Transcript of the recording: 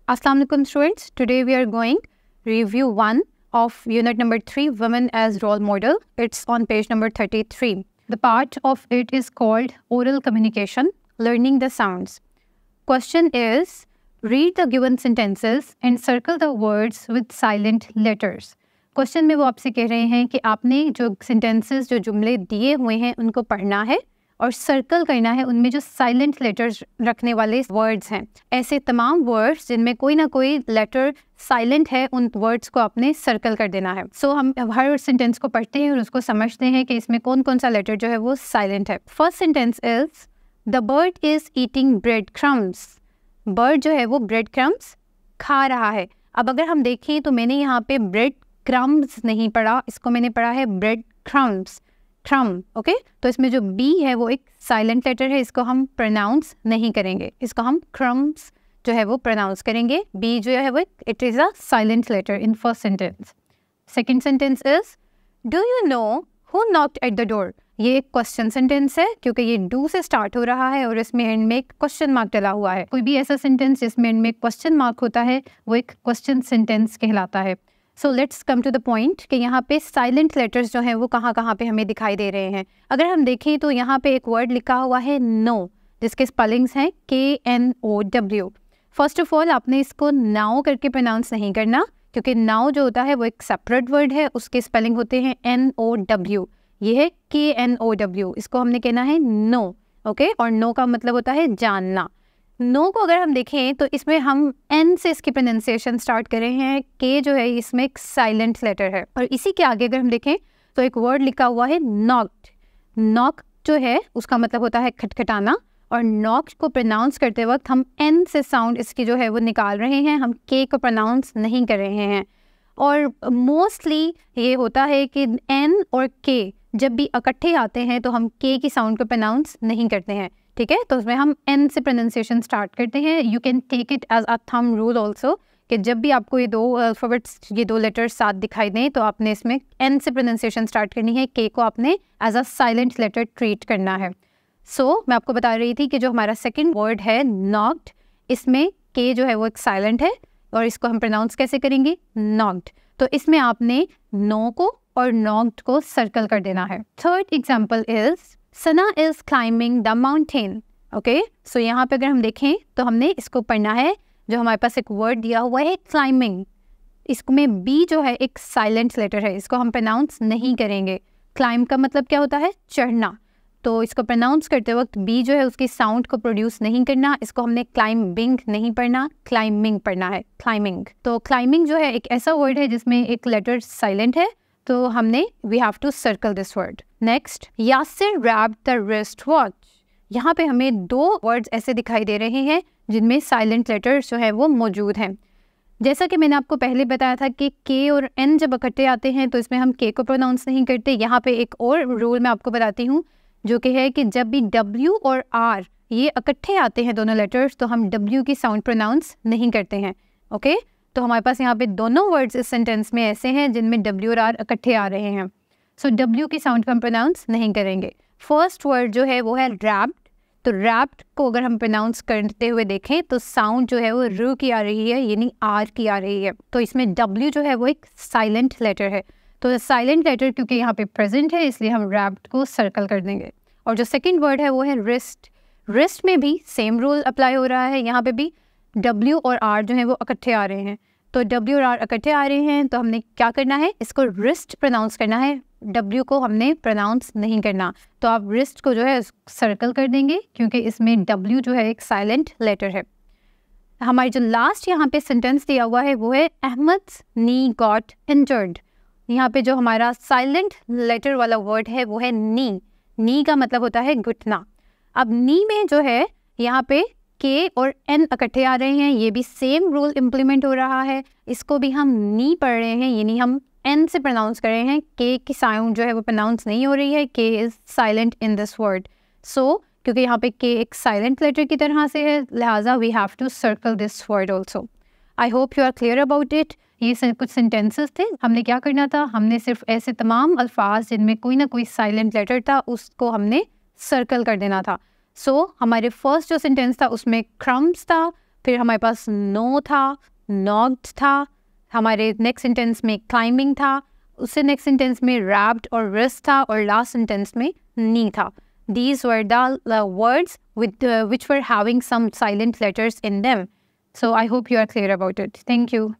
Assalamu alaikum students. Today we are going review 1 of unit number 3, Women as Role Model. It's on page number 33. The part of it is called Oral Communication, Learning the Sounds. Question is, read the given sentences and circle the words with silent letters. Question में वो आपसे कह रहे हैं कि आपने जो sentences जो जुमले दिए हुए हैं उनको पढ़ना है और सर्कल करना है उनमें जो साइलेंट लेटर्स रखने वाले वर्ड्स हैं। ऐसे तमाम वर्ड्स जिनमें कोई ना कोई लेटर साइलेंट है उन वर्ड्स को आपने सर्कल कर देना है। सो हम हर सेंटेंस को पढ़ते हैं और उसको समझते हैं कि इसमें कौन कौन सा लेटर जो है वो साइलेंट है। First sentence is the bird is eating bread crumbs. Bird जो है वो ब्रेड क्रम्स खा रहा है। अब अगर हम देखें तो मैंने यहाँ पे ब्रेड क्रम्स नहीं पढ़ा, इसको मैंने पढ़ा है ब्रेड क्रम्स, क्रम। ओके, तो इसमें जो बी है वो एक साइलेंट लेटर है, इसको हम प्रोनाउंस नहीं करेंगे, इसको हम क्रम्स जो है वो प्रोनाउंस करेंगे। बी जो है वो it is a silent letter in first sentence. Second sentence is do you know who knocked at the door. ये एक क्वेश्चन सेंटेंस है क्योंकि ये डू से स्टार्ट हो रहा है और इसमें एंड में एक क्वेश्चन मार्क डला हुआ है। कोई भी ऐसा सेंटेंस जिसमें एंड में क्वेश्चन मार्क होता है वो एक क्वेश्चन सेंटेंस कहलाता है। So let's come to the point कि यहाँ पे साइलेंट लेटर्स जो हैं वो कहाँ पे हमें दिखाई दे रहे हैं। अगर हम देखें तो यहाँ पे एक वर्ड लिखा हुआ है नो, जिसके स्पेलिंग्स हैं KNOW। फर्स्ट ऑफ ऑल आपने इसको नाउ करके प्रोनाउंस नहीं करना क्योंकि नाउ जो होता है वो एक सेपरेट वर्ड है, उसके स्पेलिंग होते हैं NOW। ये है KNOW, इसको हमने कहना है नो। ओके, और नो का मतलब होता है जानना। नो को अगर हम देखें तो इसमें हम एन से इसकी प्रोनाउंसिएशन स्टार्ट कर रहे हैं। के जो है इसमें एक साइलेंट लेटर है और इसी के आगे अगर हम देखें तो एक वर्ड लिखा हुआ है नॉक्ड। नॉक जो है उसका मतलब होता है खटखटाना और नॉक को प्रोनाउंस करते वक्त हम एन से साउंड इसकी जो है वो निकाल रहे हैं, हम के को प्रोनाउंस नहीं कर रहे हैं। और मोस्टली ये होता है कि एन और के जब भी इकट्ठे आते हैं तो हम के की साउंड को प्रोनाउंस नहीं करते हैं। ठीक है, तो उसमें हम एन से प्रोनाउंसिएशन स्टार्ट करते हैं। You can take it as a thumb rule also कि जब भी आपको ये दो अल्फ़ाबेट्स, ये दो लेटर्स साथ दिखाई दें तो आपने इसमें एन से प्रोनाउंसिएशन स्टार्ट करनी है, के को आपने as a silent letter treat करना है। सो मैं आपको बता रही थी कि जो हमारा सेकेंड वर्ड है नॉक्ड, इसमें के जो है वो एक साइलेंट है और इसको हम प्रोनाउंस कैसे करेंगे, नॉक्ड। तो इसमें आपने नो को और नॉक्ड को सर्कल कर देना है। Third example is Sana is climbing the mountain. Okay, so यहाँ पे अगर हम देखें तो हमने इसको पढ़ना है। जो हमारे पास एक वर्ड दिया हुआ है क्लाइंबिंग, इसमें बी जो है एक साइलेंट लेटर है, इसको हम प्रोनाउंस नहीं करेंगे। क्लाइंब का मतलब क्या होता है, चढ़ना, तो इसको प्रोनाउंस करते वक्त बी जो है उसकी साउंड को प्रोड्यूस नहीं करना, इसको हमने क्लाइंबिंग नहीं पढ़ना, क्लाइंबिंग पढ़ना है, क्लाइंबिंग। तो क्लाइंबिंग जो है एक ऐसा वर्ड है जिसमें एक लेटर साइलेंट है, तो हमने we have to circle this word. Next, Yasir wrapped the wrist watch. यहाँ पे हमें दो वर्ड्स ऐसे दिखाई दे रहे हैं जिनमें साइलेंट लेटर्स जो है वो मौजूद हैं। जैसा कि मैंने आपको पहले बताया था कि के और एन जब इकट्ठे आते हैं तो इसमें हम के को प्रोनाउंस नहीं करते। यहाँ पे एक और रूल मैं आपको बताती हूँ जो कि है कि जब भी डब्ल्यू और आर ये इकट्ठे आते हैं दोनों लेटर्स तो हम डब्ल्यू की साउंड प्रोनाउंस नहीं करते हैं। ओके, तो हमारे पास यहाँ पे दोनों वर्ड्स इस सेंटेंस में ऐसे हैं जिनमें डब्ल्यू और आर इकट्ठे आ रहे हैं। सो डब्ल्यू की साउंड को हम प्रोनाउंस नहीं करेंगे। फर्स्ट वर्ड जो है वो है रैप्ड, तो रैप्ड को अगर हम प्रोनाउंस करते हुए देखें तो साउंड जो है वो रू की आ रही है, यानी आर की आ रही है। तो इसमें डब्ल्यू जो है वो एक साइलेंट लेटर है, तो साइलेंट लेटर क्योंकि यहाँ पे प्रेजेंट है इसलिए हम रैप्ड को सर्कल कर देंगे। और जो सेकेंड वर्ड है वो है रिस्ट। रिस्ट में भी सेम रूल अप्लाई हो रहा है, यहाँ पे भी डब्ल्यू और आर जो है वो इकट्ठे आ रहे हैं। तो डब्ल्यू और आर इकट्ठे आ रहे हैं तो हमने क्या करना है, इसको रिस्ट प्रोनाउंस करना है, डब्ल्यू को हमने प्रोनाउंस नहीं करना। तो आप रिस्ट को जो है सर्कल कर देंगे क्योंकि इसमें डब्ल्यू जो है एक साइलेंट लेटर है। हमारी जो लास्ट यहाँ पे सेंटेंस दिया हुआ है वो है अहमद्स नी गॉट इंजर्ड। यहाँ पे जो हमारा साइलेंट लेटर वाला वर्ड है वो है नी। नी का मतलब होता है घुटना। अब नी में जो है यहाँ पे के और एन इकट्ठे आ रहे हैं, ये भी सेम रूल इम्प्लीमेंट हो रहा है। इसको भी हम नी पढ़ रहे हैं, यानी हम एन से प्रोनाउंस कर रहे हैं, के की साउंड जो है वो प्रोनाउंस नहीं हो रही है, K is silent in this word. So क्योंकि यहाँ पे के एक साइलेंट लेटर की तरह से है लिहाजा we have to circle this word also. I hope you are clear about it. ये कुछ सेंटेंसेस थे, हमने क्या करना था, हमने सिर्फ ऐसे तमाम अल्फाज जिनमें कोई ना कोई साइलेंट लेटर था उसको हमने सर्कल कर देना था। सो हमारे फर्स्ट जो सेंटेंस था उसमें क्रम्स था, फिर हमारे पास नो था, नॉक्ड था, हमारे नेक्स्ट सेंटेंस में क्लाइंबिंग था, उससे नेक्स्ट सेंटेंस में रैप्ड और रिस्ट था, और लास्ट सेंटेंस में नी था. These were the words with which were having some silent letters in them. So I hope you are clear about it. Thank you.